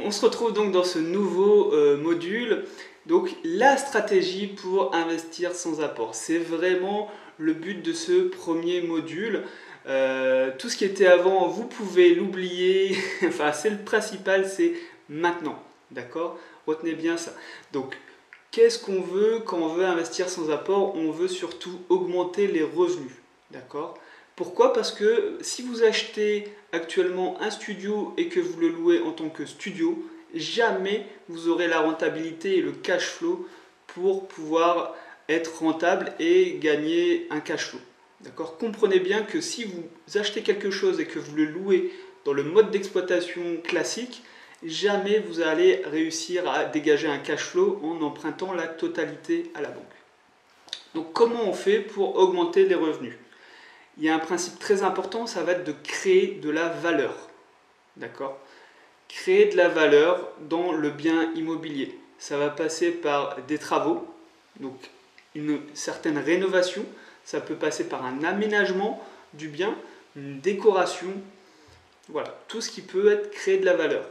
On se retrouve donc dans ce nouveau module, donc la stratégie pour investir sans apport. C'est vraiment le but de ce premier module. Tout ce qui était avant, vous pouvez l'oublier, enfin c'est le principal, c'est maintenant, d'accord? Retenez bien ça. Donc, qu'est-ce qu'on veut quand on veut investir sans apport? On veut surtout augmenter les revenus, d'accord? Pourquoi? Parce que si vous achetez actuellement un studio et que vous le louez en tant que studio, jamais vous aurez la rentabilité et le cash flow pour pouvoir être rentable et gagner un cash flow. D'accord? Comprenez bien que si vous achetez quelque chose et que vous le louez dans le mode d'exploitation classique, jamais vous allez réussir à dégager un cash flow en empruntant la totalité à la banque. Donc comment on fait pour augmenter les revenus? Il y a un principe très important, ça va être de créer de la valeur. D'accord? Créer de la valeur dans le bien immobilier. Ça va passer par des travaux, donc une certaine rénovation, ça peut passer par un aménagement du bien, une décoration, voilà, tout ce qui peut être créer de la valeur.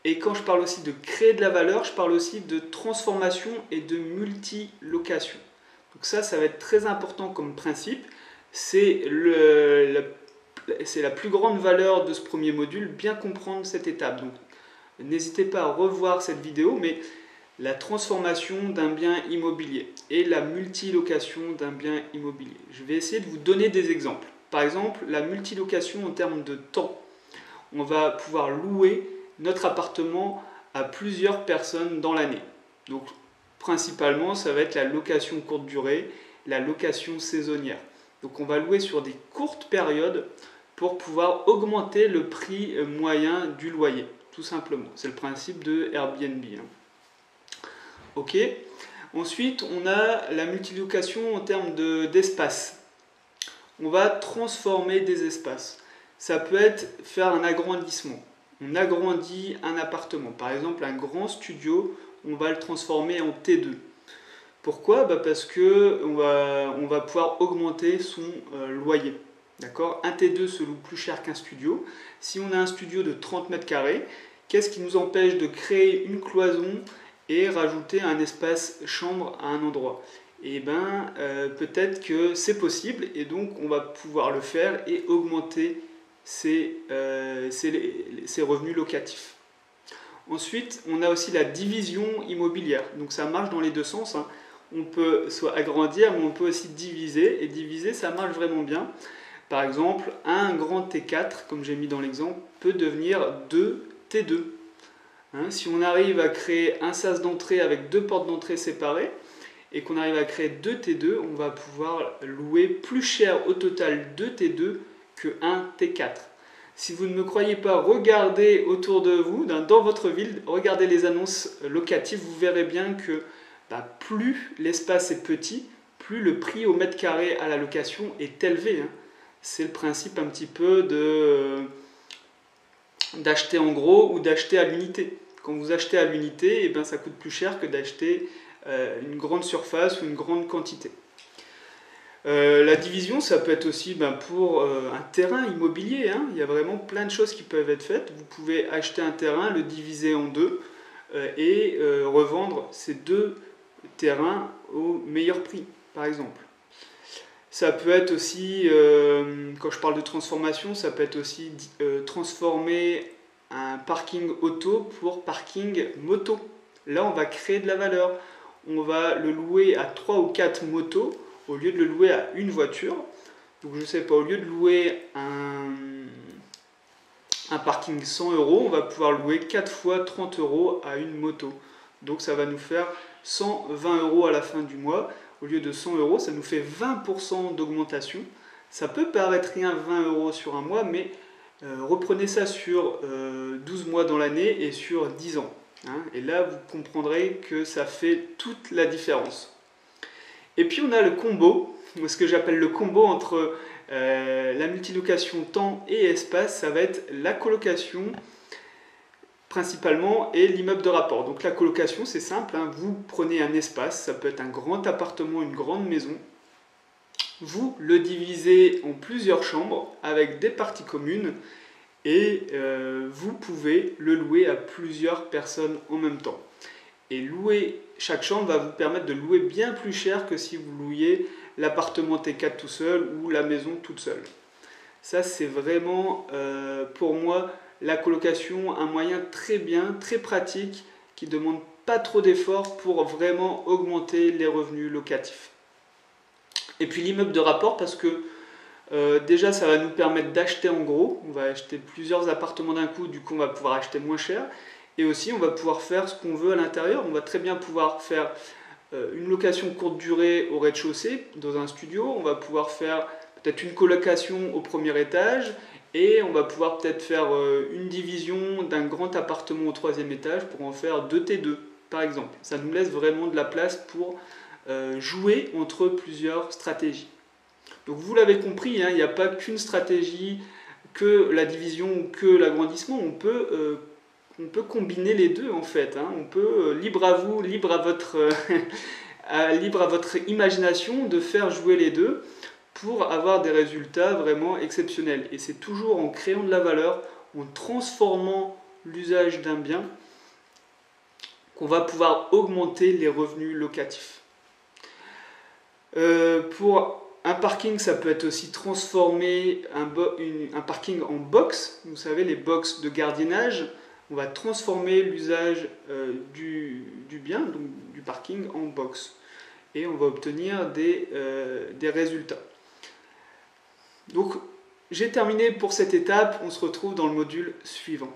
Et quand je parle aussi de créer de la valeur, je parle aussi de transformation et de multilocation. Donc ça va être très important comme principe. C'est la plus grande valeur de ce premier module, bien comprendre cette étape. Donc n'hésitez pas à revoir cette vidéo, mais la transformation d'un bien immobilier et la multilocation d'un bien immobilier. Je vais essayer de vous donner des exemples. Par exemple, la multilocation en termes de temps. On va pouvoir louer notre appartement à plusieurs personnes dans l'année. Donc principalement, ça va être la location courte durée, la location saisonnière. Donc on va louer sur des courtes périodes pour pouvoir augmenter le prix moyen du loyer, tout simplement. C'est le principe de Airbnb. Ok. Ensuite, on a la multilocation en termes d'espace. On va transformer des espaces. Ça peut être faire un agrandissement. On agrandit un appartement. Par exemple, un grand studio, on va le transformer en T2. Pourquoi? Parce que on va pouvoir augmenter son loyer. D'accord? Un T2 se loue plus cher qu'un studio. Si on a un studio de 30 mètres carrés, qu'est-ce qui nous empêche de créer une cloison et rajouter un espace chambre à un endroit? Et bien, peut-être que c'est possible et donc on va pouvoir le faire et augmenter ses revenus locatifs. Ensuite, on a aussi la division immobilière. Donc ça marche dans les deux sens. On peut soit agrandir, mais on peut aussi diviser. Et diviser, ça marche vraiment bien. Par exemple, un grand T4, comme j'ai mis dans l'exemple, peut devenir 2 T2. Si on arrive à créer un sas d'entrée avec deux portes d'entrée séparées, et qu'on arrive à créer 2 T2, on va pouvoir louer plus cher au total 2 T2 que 1 T4. Si vous ne me croyez pas, regardez autour de vous, dans votre ville, regardez les annonces locatives, vous verrez bien que plus l'espace est petit, plus le prix au mètre carré à la location est élevé. C'est le principe un petit peu d'acheter en gros ou d'acheter à l'unité. Quand vous achetez à l'unité, ça coûte plus cher que d'acheter une grande surface ou une grande quantité. La division, ça peut être aussi pour un terrain immobilier. Il y a vraiment plein de choses qui peuvent être faites. Vous pouvez acheter un terrain, le diviser en deux et revendre ces deux terrains au meilleur prix, par exemple. Ça peut être aussi, quand je parle de transformation, ça peut être aussi transformer un parking auto pour parking moto. Là, on va créer de la valeur. On va le louer à 3 ou 4 motos au lieu de le louer à une voiture. Donc je sais pas, au lieu de louer un parking 100 €, on va pouvoir louer 4 fois 30 € à une moto. Donc ça va nous faire 120 € à la fin du mois. Au lieu de 100 €, ça nous fait 20% d'augmentation. Ça peut paraître rien 20 € sur un mois, mais reprenez ça sur 12 mois dans l'année et sur 10 ans. Et là, vous comprendrez que ça fait toute la différence. Et puis, on a le combo, ce que j'appelle le combo entre la multilocation temps et espace. Ça va être la colocation principalement et l'immeuble de rapport. Donc la colocation, c'est simple. Vous prenez un espace, ça peut être un grand appartement, une grande maison. Vous le divisez en plusieurs chambres avec des parties communes et vous pouvez le louer à plusieurs personnes en même temps. Et louer chaque chambre va vous permettre de louer bien plus cher que si vous louiez l'appartement T4 tout seul ou la maison toute seule. Ça, c'est vraiment pour moi la colocation, un moyen très bien, très pratique qui ne demande pas trop d'efforts pour vraiment augmenter les revenus locatifs. Et puis l'immeuble de rapport, parce que déjà ça va nous permettre d'acheter en gros, on va acheter plusieurs appartements d'un coup, du coup on va pouvoir acheter moins cher, et aussi on va pouvoir faire ce qu'on veut à l'intérieur. On va très bien pouvoir faire une location courte durée au rez-de-chaussée dans un studio, on va pouvoir faire peut-être une colocation au premier étage, et on va pouvoir peut-être faire une division d'un grand appartement au troisième étage pour en faire 2 T2 par exemple. Ça nous laisse vraiment de la place pour jouer entre plusieurs stratégies. Donc vous l'avez compris, hein, il n'y a pas qu'une stratégie, que la division ou que l'agrandissement. On peut combiner les deux en fait. Hein. On peut, libre à vous, libre à votre imagination de faire jouer les deux pour avoir des résultats vraiment exceptionnels. Et c'est toujours en créant de la valeur, en transformant l'usage d'un bien, qu'on va pouvoir augmenter les revenus locatifs. Pour un parking, ça peut être aussi transformer un parking en box. Vous savez, les box de gardiennage. On va transformer l'usage du bien, donc du parking, en box. Et on va obtenir des résultats. Donc, j'ai terminé pour cette étape. On se retrouve dans le module suivant.